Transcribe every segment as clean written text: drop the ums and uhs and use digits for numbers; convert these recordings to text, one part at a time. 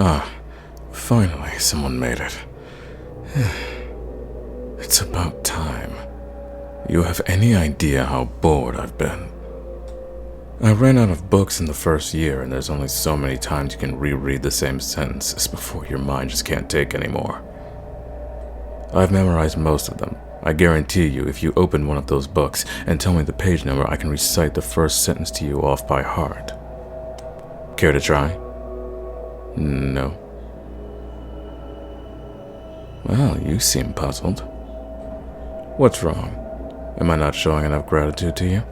Ah, finally someone made it. It's about time. You have any idea how bored I've been? I ran out of books in the first year, and there's only so many times you can reread the same sentences before your mind just can't take anymore. I've memorized most of them. I guarantee you, if you open one of those books and tell me the page number, I can recite the first sentence to you off by heart. Care to try? No. Well, you seem puzzled. What's wrong? Am I not showing enough gratitude to you?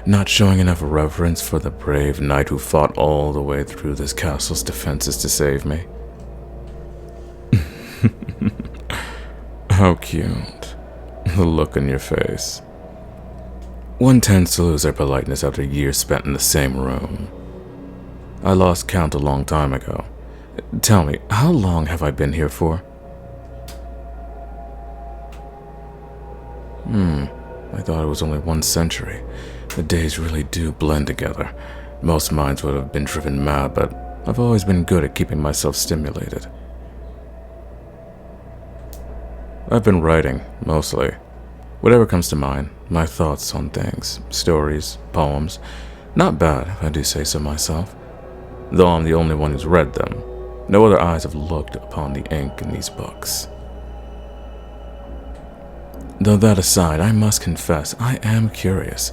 Not showing enough reverence for the brave knight who fought all the way through this castle's defenses to save me? How cute. The look on your face. One tends to lose their politeness after years spent in the same room. I lost count a long time ago. Tell me, how long have I been here for? I thought it was only 1 century. The days really do blend together. Most minds would have been driven mad, but I've always been good at keeping myself stimulated. I've been writing, mostly. Whatever comes to mind, my thoughts on things, stories, poems. Not bad, if I do say so myself. Though I'm the only one who's read them. No other eyes have looked upon the ink in these books. Though that aside, I must confess, I am curious.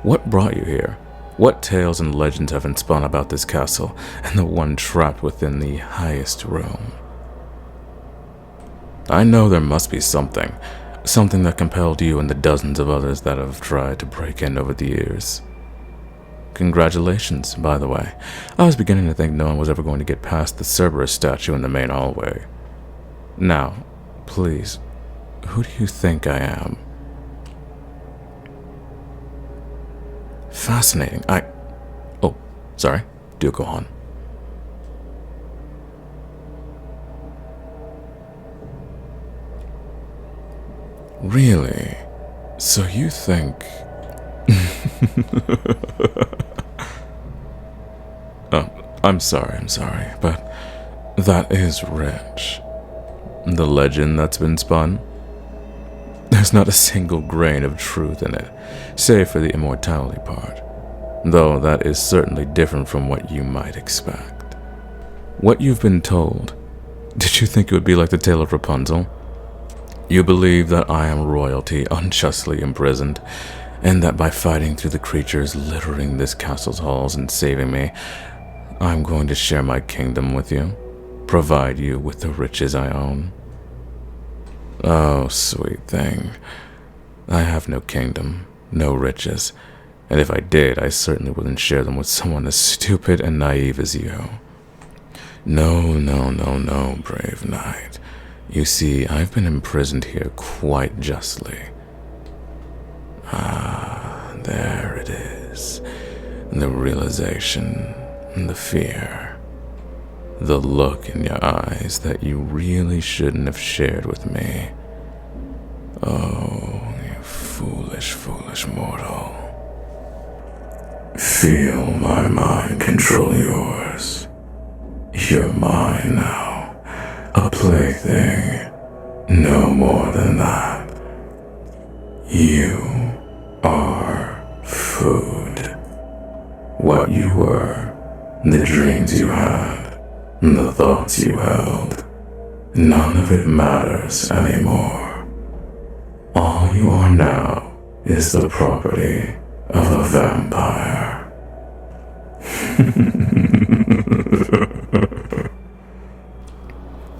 What brought you here? What tales and legends have been spun about this castle and the one trapped within the highest room? I know there must be something that compelled you and the dozens of others that have tried to break in over the years. Congratulations, by the way. I was beginning to think no one was ever going to get past the Cerberus statue in the main hallway. Now, please, who do you think I am? Fascinating. Oh, sorry. Do go on. Really? So you think... Oh, I'm sorry, but that is rich. The legend that's been spun? There's not a single grain of truth in it, save for the immortality part, though that is certainly different from what you might expect. What you've been told, did you think it would be like the tale of Rapunzel? You believe that I am royalty unjustly imprisoned, and that by fighting through the creatures littering this castle's halls and saving me, I'm going to share my kingdom with you, provide you with the riches I own. Oh, sweet thing. I have no kingdom, no riches, and if I did, I certainly wouldn't share them with someone as stupid and naive as you. No, brave knight. You see, I've been imprisoned here quite justly. Ah, there it is. The realization, the fear, the look in your eyes that you really shouldn't have shared with me. Oh, you foolish mortal. Feel my mind control yours. You're mine now. A plaything, no more than that. You are food. What you were, the dreams you had, the thoughts you held, none of it matters anymore. All you are now is the property of a vampire.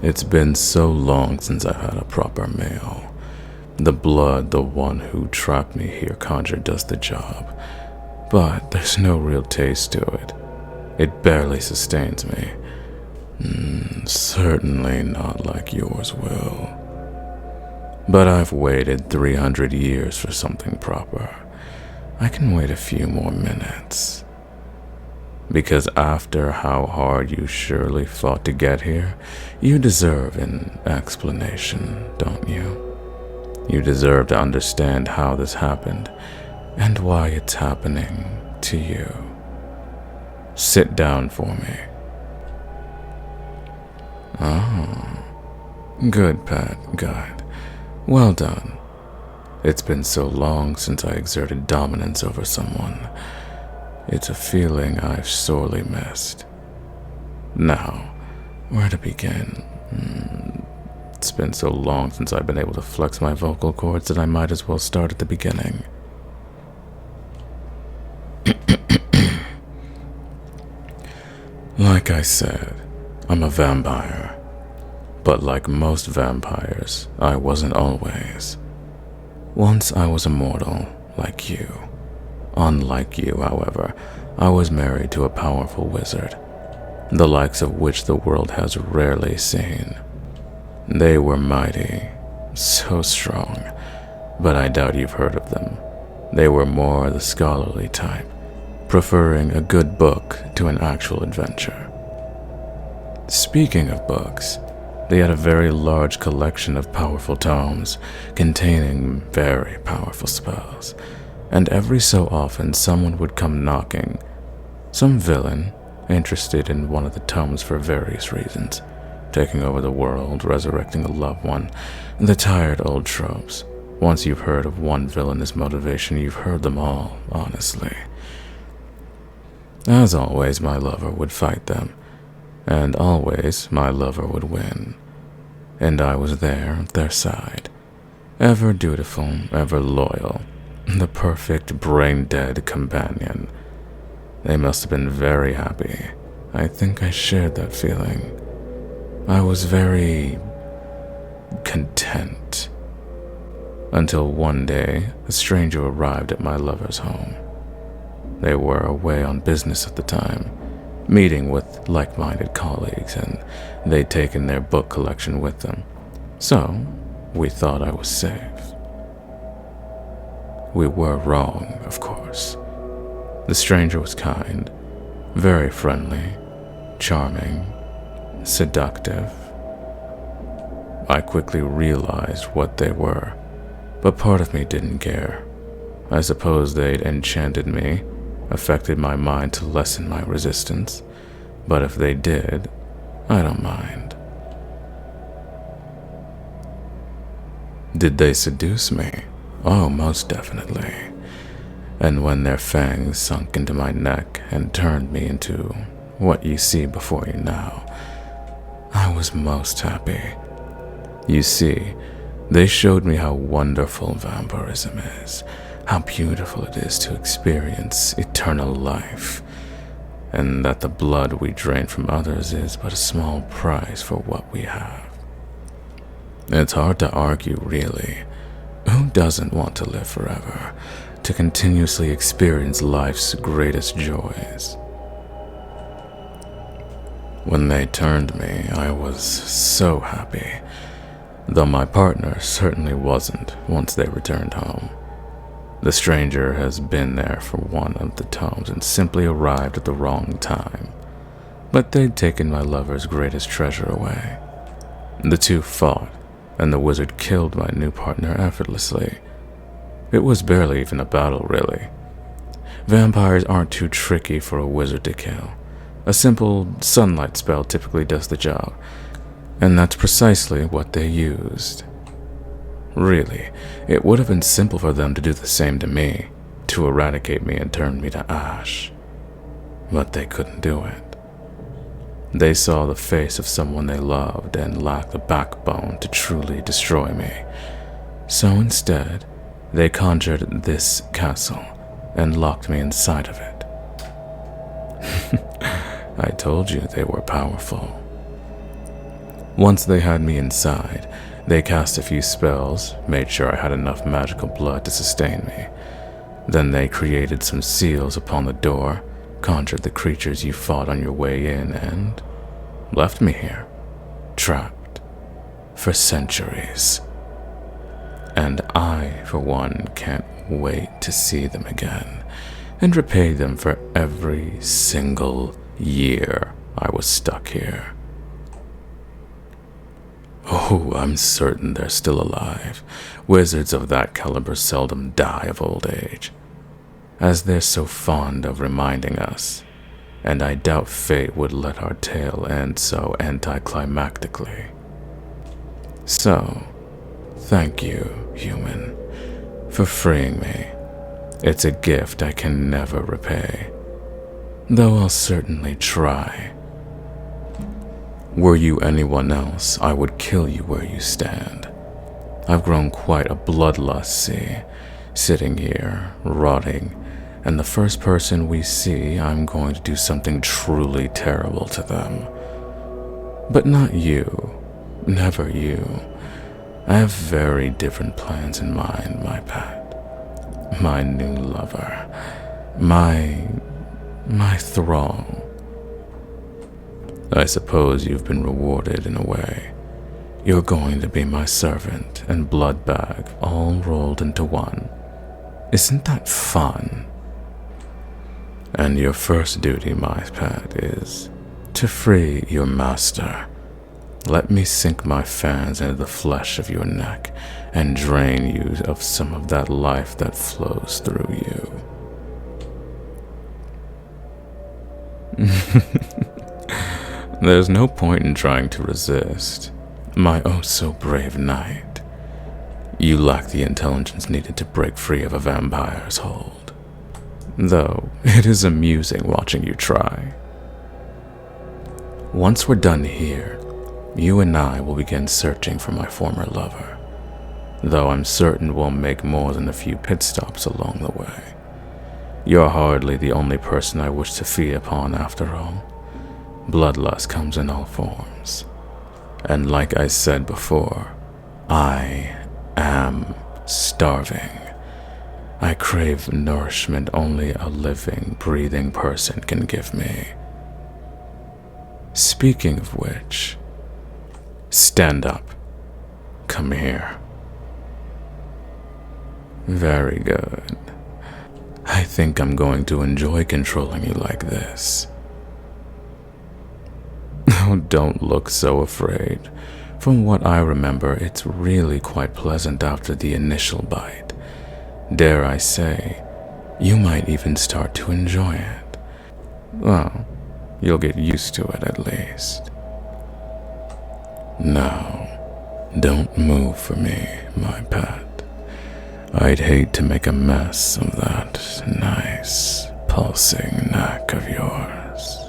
It's been so long since I've had a proper meal. The blood, the one who trapped me here, conjured does the job. But there's no real taste to it. It barely sustains me. Certainly not like yours will. But I've waited 300 years for something proper. I can wait a few more minutes. Because after how hard you surely fought to get here, you deserve an explanation, don't you? You deserve to understand how this happened, and why it's happening to you. Sit down for me. Oh, good, pet, good. Well done. It's been so long since I exerted dominance over someone. It's a feeling I've sorely missed. Now, where to begin? It's been so long since I've been able to flex my vocal cords that I might as well start at the beginning. Like I said, I'm a vampire. But like most vampires, I wasn't always. Once I was immortal, like you. Unlike you, however, I was married to a powerful wizard, the likes of which the world has rarely seen. They were mighty, so strong, but I doubt you've heard of them. They were more the scholarly type, preferring a good book to an actual adventure. Speaking of books, they had a very large collection of powerful tomes containing very powerful spells, and every so often someone would come knocking. Some villain, interested in one of the tomes for various reasons, taking over the world, resurrecting a loved one, the tired old tropes. Once you've heard of one villainous motivation, you've heard them all, honestly. As always, my lover would fight them, and always my lover would win. And I was there at their side, ever dutiful, ever loyal, the perfect brain-dead companion. They must have been very happy. I think I shared that feeling. I was very content. Until one day, a stranger arrived at my lover's home. They were away on business at the time, meeting with like-minded colleagues, and they'd taken their book collection with them. So, we thought I was safe. We were wrong, of course. The stranger was kind, very friendly, charming, seductive. I quickly realized what they were, but part of me didn't care. I suppose they'd enchanted me, affected my mind to lessen my resistance, but if they did, I don't mind. Did they seduce me? Oh, most definitely. And when their fangs sunk into my neck and turned me into what you see before you now, I was most happy. You see, they showed me how wonderful vampirism is, how beautiful it is to experience eternal life, and that the blood we drain from others is but a small price for what we have. It's hard to argue, really. Who doesn't want to live forever, to continuously experience life's greatest joys? When they turned me, I was so happy, though my partner certainly wasn't once they returned home. The stranger has been there for one of the tomes and simply arrived at the wrong time. But they'd taken my lover's greatest treasure away. The two fought, and the wizard killed my new partner effortlessly. It was barely even a battle, really. Vampires aren't too tricky for a wizard to kill. A simple sunlight spell typically does the job, and that's precisely what they used. Really, it would have been simple for them to do the same to me, to eradicate me and turn me to ash. But they couldn't do it. They saw the face of someone they loved and lacked the backbone to truly destroy me. So instead, they conjured this castle and locked me inside of it. I told you they were powerful. Once they had me inside, they cast a few spells, made sure I had enough magical blood to sustain me. Then they created some seals upon the door, conjured the creatures you fought on your way in, and left me here, trapped, for centuries. And I, for one, can't wait to see them again, and repay them for every single year I was stuck here. Oh, I'm certain they're still alive. Wizards of that caliber seldom die of old age, as they're so fond of reminding us. and I doubt fate would let our tale end so anticlimactically. So, thank you, human, for freeing me. It's a gift I can never repay, though I'll certainly try. Were you anyone else, I would kill you where you stand. I've grown quite a bloodlust, see, sitting here, rotting, and the first person we see, I'm going to do something truly terrible to them. But not you. Never you. I have very different plans in mind, my pet. My new lover. My thrall. I suppose you've been rewarded in a way. You're going to be my servant and blood bag all rolled into one. Isn't that fun? And your first duty, my pet, is to free your master. Let me sink my fangs into the flesh of your neck and drain you of some of that life that flows through you. There's no point in trying to resist, my oh-so-brave knight. You lack the intelligence needed to break free of a vampire's hold. Though, it is amusing watching you try. Once we're done here, you and I will begin searching for my former lover, though I'm certain we'll make more than a few pit stops along the way. You're hardly the only person I wish to feed upon after all. Bloodlust comes in all forms. And like I said before, I am starving. I crave nourishment only a living, breathing person can give me. Speaking of which, stand up. Come here. Very good. I think I'm going to enjoy controlling you like this. Oh, don't look so afraid. From what I remember, it's really quite pleasant after the initial bite. Dare I say, you might even start to enjoy it. Well, you'll get used to it at least. Now, don't move for me, my pet. I'd hate to make a mess of that nice, pulsing neck of yours.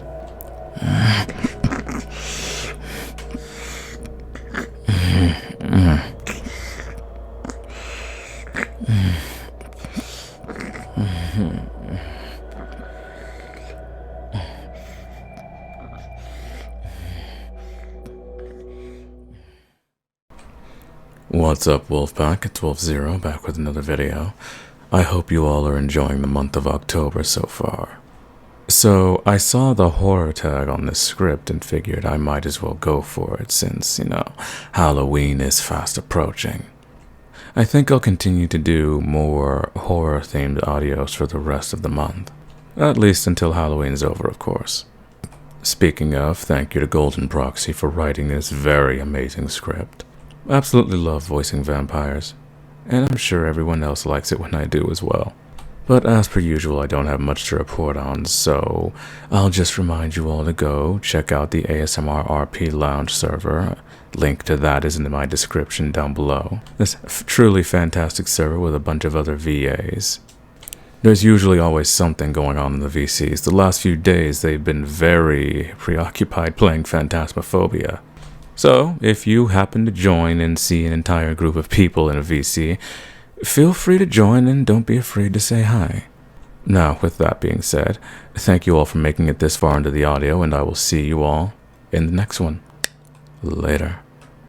What's up, Wolfpack? It's Wolf0 back with another video. I hope you all are enjoying the month of October so far. So, I saw the horror tag on this script and figured I might as well go for it since, Halloween is fast approaching. I think I'll continue to do more horror-themed audios for the rest of the month. At least until Halloween's over, of course. Speaking of, thank you to GoldenProxy for writing this very amazing script. Absolutely love voicing vampires, and I'm sure everyone else likes it when I do as well. But as per usual, I don't have much to report on, so I'll just remind you all to go check out the ASMR RP Lounge server. Link to that is in my description down below. This truly fantastic server with a bunch of other VAs. There's usually always something going on in the VCs. The last few days, they've been very preoccupied playing Phantasmaphobia. So, if you happen to join and see an entire group of people in a VC, feel free to join and don't be afraid to say hi. Now, with that being said, thank you all for making it this far into the audio, and I will see you all in the next one. Later.